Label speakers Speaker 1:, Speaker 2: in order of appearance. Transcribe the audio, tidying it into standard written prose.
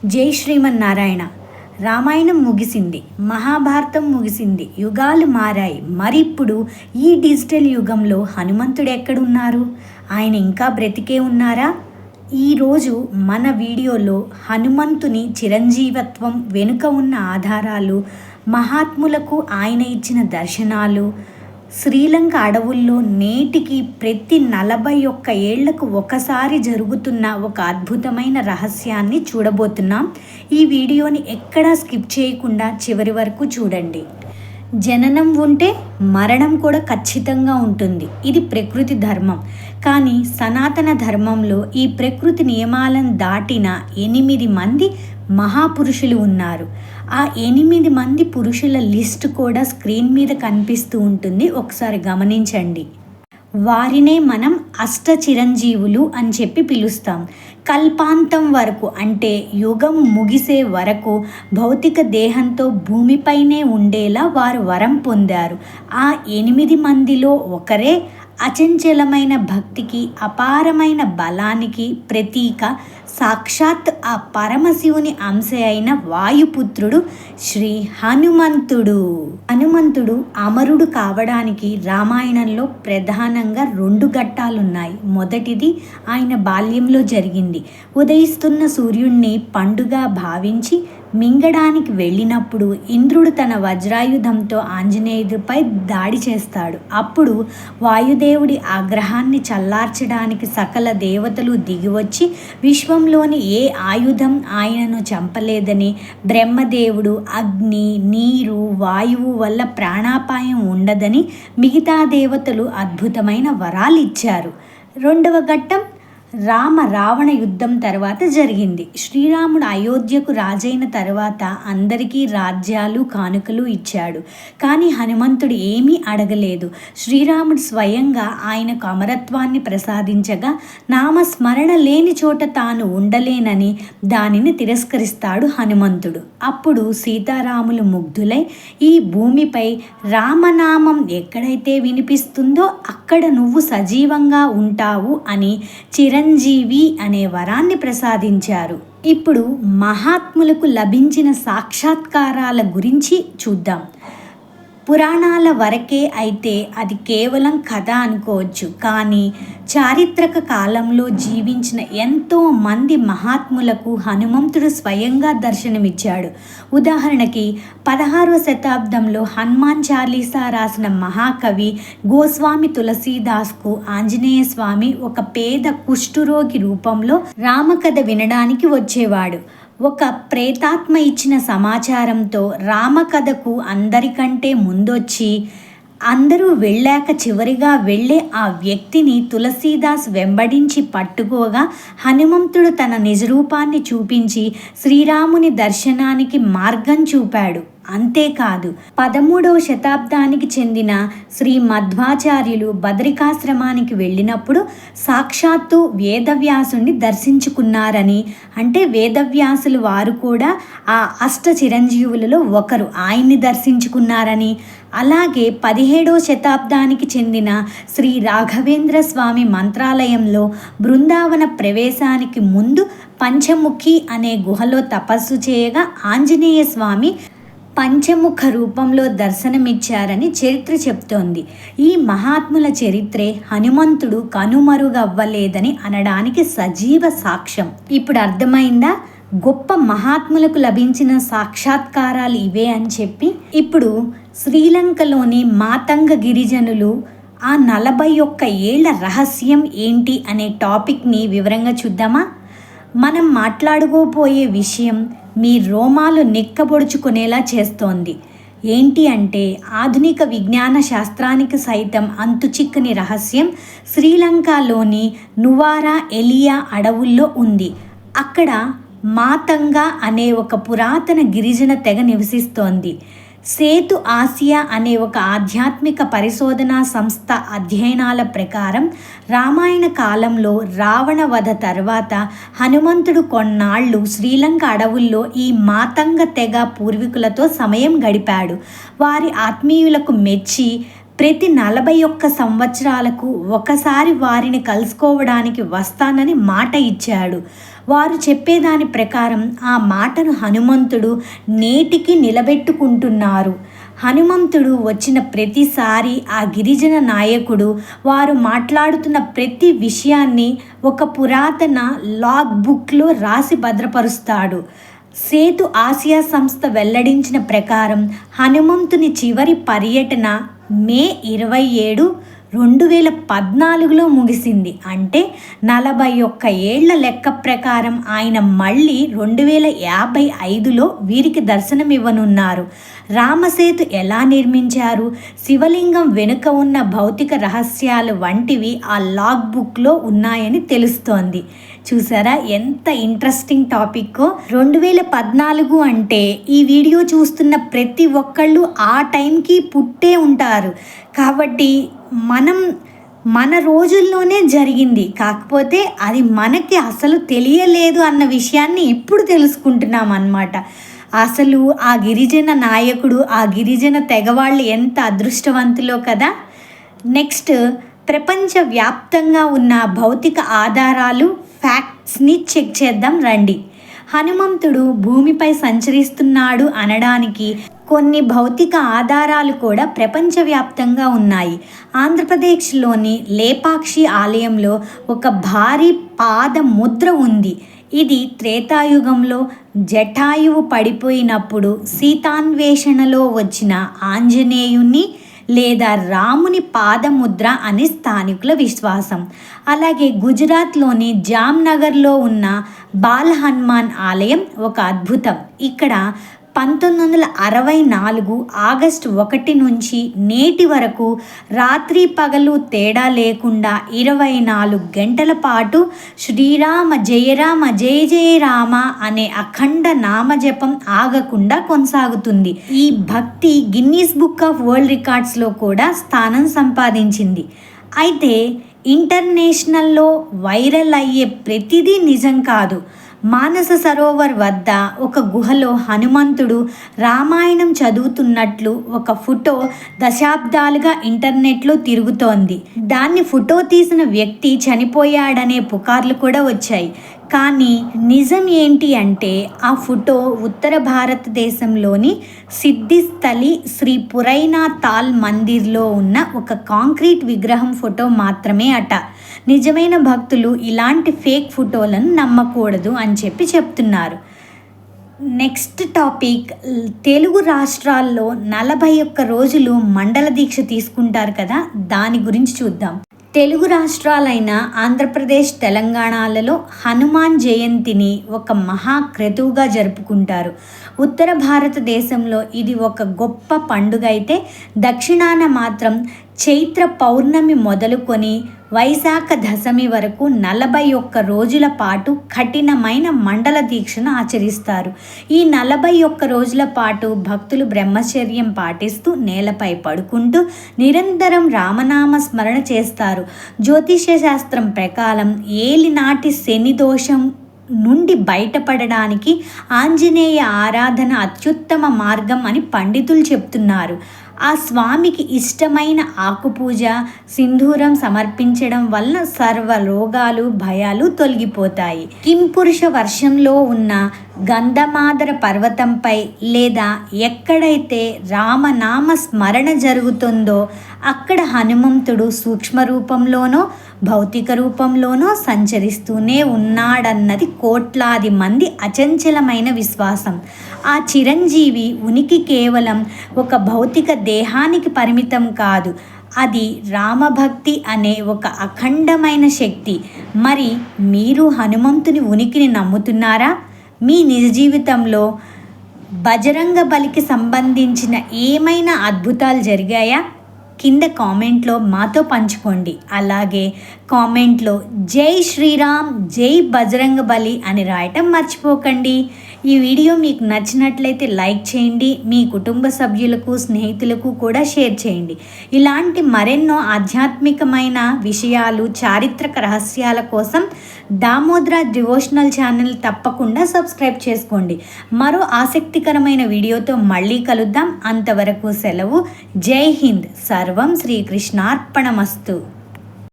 Speaker 1: జై శ్రీమన్నారాయణ. రామాయణం ముగిసింది, మహాభారతం ముగిసింది, యుగాలు మారాయి. మరిప్పుడు ఈ డిజిటల్ యుగంలో హనుమంతుడు ఎక్కడున్నారు? ఆయన ఇంకా బ్రతికే ఉన్నారా? ఈరోజు మన వీడియోలో హనుమంతుని చిరంజీవత్వం వెనుక ఉన్న ఆధారాలు, మహాత్ములకు ఆయన ఇచ్చిన దర్శనాలు, శ్రీలంక అడవుల్లో నేటికి ప్రతి 41 ఏళ్లకు ఒకసారి జరుగుతున్న ఒక అద్భుతమైన రహస్యాన్ని చూడబోతున్నాం. ఈ వీడియోని ఎక్కడా స్కిప్ చేయకుండా చివరి వరకు చూడండి. జననం ఉంటే మరణం కూడా ఖచ్చితంగా ఉంటుంది. ఇది ప్రకృతి ధర్మం. కానీ సనాతన ధర్మంలో ఈ ప్రకృతి నియమాలను దాటిన 8 మంది మహాపురుషులు ఉన్నారు. ఆ 8 మంది పురుషుల లిస్ట్ కూడా స్క్రీన్ మీద కనిపిస్తూ ఉంటుంది, ఒకసారి గమనించండి. వారినే మనం అష్ట చిరంజీవులు అని చెప్పి పిలుస్తాం. కల్పాంతం వరకు అంటే యుగం ముగిసే వరకు భౌతిక దేహంతో భూమిపైనే ఉండేలా వారు వరం పొందారు. ఆ 8 మందిలో ఒకరే అచంచలమైన భక్తికి, అపారమైన బలానికి ప్రతీక సాక్షాత్ ఆ పరమశివుని అంశ అయిన వాయుపుత్రుడు శ్రీ హనుమంతుడు. హనుమంతుడు అమరుడు కావడానికి రామాయణంలో ప్రధానంగా 2 ఘట్టాలున్నాయి. మొదటిది ఆయన బాల్యంలో జరిగింది. ఉదయిస్తున్న సూర్యుణ్ణి పండుగ భావించి మింగడానికి వెళ్ళినప్పుడు ఇంద్రుడు తన వజ్రాయుధంతో ఆంజనేయుడిపై దాడి చేస్తాడు. అప్పుడు వాయుదేవుడి ఆగ్రహాన్ని చల్లార్చడానికి సకల దేవతలు దిగివచ్చి విశ్వంలోని ఏ ఆయుధం ఆయనను చంపలేదని, బ్రహ్మదేవుడు అగ్ని, నీరు, వాయువు వల్ల ప్రాణాపాయం ఉండదని మిగతా దేవతలు అద్భుతమైన వరాలు ఇచ్చారు. 2వ ఘట్టం రావణ యుద్ధం తర్వాత జరిగింది. శ్రీరాముడు అయోధ్యకు రాజైన తర్వాత అందరికీ రాజ్యాలు, కానుకలు ఇచ్చాడు. కానీ హనుమంతుడు ఏమీ అడగలేదు. శ్రీరాముడు స్వయంగా ఆయనకు అమరత్వాన్ని ప్రసాదించగా నామస్మరణ లేని చోట తాను ఉండలేనని దానిని తిరస్కరిస్తాడు హనుమంతుడు. అప్పుడు సీతారాములు ముగ్ధులై ఈ భూమిపై రామనామం ఎక్కడైతే వినిపిస్తుందో అక్కడ నువ్వు సజీవంగా ఉంటావు అని చిరంజీవి అనే వరాన్ని ప్రసాదించారు. ఇప్పుడు మహాత్ములకు లభించిన సాక్షాత్కారాల గురించి చూద్దాం. పురాణాల వరకే అయితే అది కేవలం కథ అనుకోవచ్చు. కానీ చారిత్రక కాలంలో జీవించిన ఎంతో మంది మహాత్ములకు హనుమంతుడు స్వయంగా దర్శనమిచ్చాడు. ఉదాహరణకి 16వ శతాబ్దంలో హనుమాన్ చాలీసా రాసిన మహాకవి గోస్వామి తులసీదాస్కు ఆంజనేయ స్వామి ఒక పేద కుష్ఠురోగి రూపంలో రామకథ వినడానికి వచ్చేవాడు. ఒక ప్రేతాత్మ ఇచ్చిన సమాచారంతో రామకథకు అందరికంటే ముందొచ్చి అందరూ వెళ్ళాక చివరిగా వెళ్ళే ఆ వ్యక్తిని తులసీదాస్ వెంబడించి పట్టుకోగా హనుమంతుడు తన నిజరూపాన్ని చూపించి శ్రీరాముని దర్శనానికి మార్గం చూపాడు. అంతేకాదు 13వ శతాబ్దానికి చెందిన శ్రీ మధ్వాచార్యులు బదరికాశ్రమానికి వెళ్ళినప్పుడు సాక్షాత్తు వేదవ్యాసుని దర్శించుకున్నారని, అంటే వేదవ్యాసులు వారు కూడా ఆ అష్ట చిరంజీవులలో ఒకరు, ఆయన్ని దర్శించుకున్నారని, అలాగే 17వ శతాబ్దానికి చెందిన శ్రీ రాఘవేంద్ర స్వామి మంత్రాలయంలో బృందావన ప్రవేశానికి ముందు పంచముఖి అనే గుహలో తపస్సు చేయగా ఆంజనేయ స్వామి పంచముఖ రూపంలో దర్శనమిచ్చారని చరిత్ర చెప్తోంది. ఈ మహాత్ముల చరిత్రే హనుమంతుడు కనుమరుగవ్వలేదని అనడానికి సజీవ సాక్ష్యం. ఇప్పుడు అర్థమైందా గొప్ప మహాత్ములకు లభించిన సాక్షాత్కారాలు ఇవే అని చెప్పి? ఇప్పుడు శ్రీలంకలోని మాతంగ గిరిజనులు ఆ 41 ఏళ్ల రహస్యం ఏంటి అనే టాపిక్ని వివరంగా చూద్దామా? మనం మాట్లాడుకోపోయే విషయం మీ రోమాలు నిక్కబొడుచుకునేలా చేస్తోంది. ఏంటి అంటే ఆధునిక విజ్ఞాన శాస్త్రానికి సైతం అంతుచిక్కని రహస్యం శ్రీలంకలోని నువారా ఎలియా అడవుల్లో ఉంది. అక్కడ మాతంగ అనే ఒక పురాతన గిరిజన తెగ నివసిస్తోంది. సేతు ఆసియా అనే ఒక ఆధ్యాత్మిక పరిశోధనా సంస్థ అధ్యయనాల ప్రకారం రామాయణ కాలంలో రావణ వధ తర్వాత హనుమంతుడు కొన్నాళ్ళు శ్రీలంక అడవుల్లో ఈ మాతంగ తెగ పూర్వీకులతో సమయం గడిపాడు. వారి ఆత్మీయులకు మెచ్చి ప్రతి 41 సంవత్సరాలకు ఒకసారి వారిని కలుసుకోవడానికి వస్తానని మాట ఇచ్చాడు. వారు చెప్పేదాని ప్రకారం ఆ మాటను హనుమంతుడు నేటికి నిలబెట్టుకుంటున్నారు. హనుమంతుడు వచ్చిన ప్రతిసారి ఆ గిరిజన నాయకుడు వారు మాట్లాడుతున్న ప్రతి విషయాన్ని ఒక పురాతన లాగ్ బుక్లో రాసి భద్రపరుస్తాడు. సేతు ఆసియా సంస్థ వెల్లడించిన ప్రకారం హనుమంతుని చివరి పర్యటన మే 27, 2014లో ముగిసింది. అంటే 41 ఏళ్ల లెక్క ప్రకారం ఆయన మళ్ళీ 2055లో వీరికి దర్శనమివ్వనున్నారు. రామసేతు ఎలా నిర్మించారు, శివలింగం వెనుక ఉన్న భౌతిక రహస్యాలు వంటివి ఆ లాగ్ బుక్లో ఉన్నాయని తెలుస్తోంది. చూసారా ఎంత ఇంట్రెస్టింగ్ టాపిక్కో. 2014 అంటే ఈ వీడియో చూస్తున్న ప్రతి ఒక్కళ్ళు ఆ టైంకి పుట్టే ఉంటారు. కాబట్టి మన రోజుల్లోనే జరిగింది, కాకపోతే అది మనకి అసలు తెలియలేదు అన్న విషయాన్ని ఇప్పుడు తెలుసుకుంటున్నాం అన్నమాట. అసలు ఆ గిరిజన నాయకుడు, ఆ గిరిజన తెగవాళ్ళు ఎంత అదృష్టవంతులో కదా. నెక్స్ట్, ప్రపంచవ్యాప్తంగా ఉన్న భౌతిక ఆధారాలు, ఫ్యాక్ట్స్ని చెక్ చేద్దాం రండి. హనుమంతుడు భూమిపై సంచరిస్తున్నాడు అనడానికి కొన్ని భౌతిక ఆధారాలు కూడా ప్రపంచవ్యాప్తంగా ఉన్నాయి. ఆంధ్రప్రదేశ్లోని లేపాక్షి ఆలయంలో ఒక భారీ పాద ముద్ర ఉంది. ఇది త్రేతాయుగంలో జటాయువు పడిపోయినప్పుడు సీతాన్వేషణలో వచ్చిన ఆంజనేయుని లేదా రాముని పాదముద్ర అని స్థానికుల విశ్వాసం. అలాగే గుజరాత్లోని జామ్నగర్లో ఉన్న బాల్ హనుమాన్ ఆలయం ఒక అద్భుతం. ఇక్కడ 1964 ఆగస్టు 1 నుంచి నేటి వరకు రాత్రి పగలు తేడా లేకుండా 24 గంటల పాటు శ్రీరామ జయ రామ జయ జయ రామ అనే అఖండ నామజపం ఆగకుండా కొనసాగుతుంది. ఈ భక్తి గిన్నీస్ బుక్ ఆఫ్ వరల్డ్ రికార్డ్స్లో కూడా స్థానం సంపాదించింది. అయితే ఇంటర్నేషనల్లో వైరల్ అయ్యే ప్రతిదీ నిజం కాదు. మానస సరోవర్ వద్ద ఒక గుహలో హనుమంతుడు రామాయణం చదువుతున్నట్లు ఒక ఫోటో దశాబ్దాలుగా ఇంటర్నెట్లో తిరుగుతోంది. దాన్ని ఫోటో తీసిన వ్యక్తి చనిపోయాడనే పుకార్లు కూడా వచ్చాయి. కానీ నిజం ఏంటి అంటే ఆ ఫోటో ఉత్తర భారతదేశంలోని సిద్ధిస్థలి శ్రీ పురైనాథ్ తాల్ మందిర్లో ఉన్న ఒక కాంక్రీట్ విగ్రహం ఫోటో మాత్రమే అట. నిజమైన భక్తులు ఇలాంటి ఫేక్ ఫోటోలను నమ్మకూడదు అని చెప్తున్నారు. నెక్స్ట్ టాపిక్, తెలుగు రాష్ట్రాల్లో 41 రోజులు మండల దీక్ష తీసుకుంటారు కదా, దాని గురించి చూద్దాం. తెలుగు రాష్ట్రాలైన ఆంధ్రప్రదేశ్, తెలంగాణలలో హనుమాన్ జయంతిని ఒక మహాక్రతువుగా జరుపుకుంటారు. ఉత్తర భారతదేశంలో ఇది ఒక గొప్ప పండుగ అయితే, దక్షిణాన మాత్రం చైత్ర పౌర్ణమి మొదలుకొని వైశాఖ దశమి వరకు 41 రోజుల పాటు కఠినమైన మండల దీక్షను ఆచరిస్తారు. ఈ 41 రోజుల పాటు భక్తులు బ్రహ్మచర్యం పాటిస్తూ నేలపై పడుకుంటూ నిరంతరం రామనామ స్మరణ చేస్తారు. జ్యోతిష్య శాస్త్రం ప్రకారం ఏలినాటి శని దోషం నుండి బయటపడడానికి ఆంజనేయ ఆరాధన అత్యుత్తమ మార్గం అని పండితులు చెప్తున్నారు. ఆ స్వామికి ఇష్టమైన ఆకుపూజ, సింధూరం సమర్పించడం వలన సర్వ రోగాలు, భయాలు తొలగిపోతాయి. కింపురుష వర్షంలో ఉన్న గంధమాదర పర్వతంపై లేదా ఎక్కడైతే రామనామ స్మరణ జరుగుతుందో అక్కడ హనుమంతుడు సూక్ష్మ రూపంలోనో భౌతిక రూపంలోనో సంచరిస్తూనే ఉన్నాడన్నది కోట్లాది మంది అచంచలమైన విశ్వాసం. ఆ చిరంజీవి ఉనికి కేవలం ఒక భౌతిక దేహానికి పరిమితం కాదు, అది రామభక్తి అనే ఒక అఖండమైన శక్తి. మరి మీరు హనుమంతుని ఉనికిని నమ్ముతున్నారా? మీ నిజ జీవితంలో బజరంగ బలికి సంబంధించిన ఏమైనా అద్భుతాలు జరిగాయా? కింద కామెంట్లో మాతో పంచుకోండి. అలాగే కామెంట్లో జై శ్రీరామ్, జై బజరంగ బలి అని రాయటం మర్చిపోకండి. ఈ వీడియో మీకు నచ్చినట్లయితే లైక్ చేయండి, మీ కుటుంబ సభ్యులకు, స్నేహితులకు కూడా షేర్ చేయండి. ఇలాంటి మరెన్నో ఆధ్యాత్మికమైన విషయాలు, చారిత్రక రహస్యాల కోసం దామోదర డివోషనల్ ఛానల్ తప్పకుండా సబ్స్క్రైబ్ చేసుకోండి. మరో ఆసక్తికరమైన వీడియోతో మళ్ళీ కలుద్దాం. అంతవరకు సెలవు. జై హింద్. సర్వం శ్రీకృష్ణార్పణమస్తు.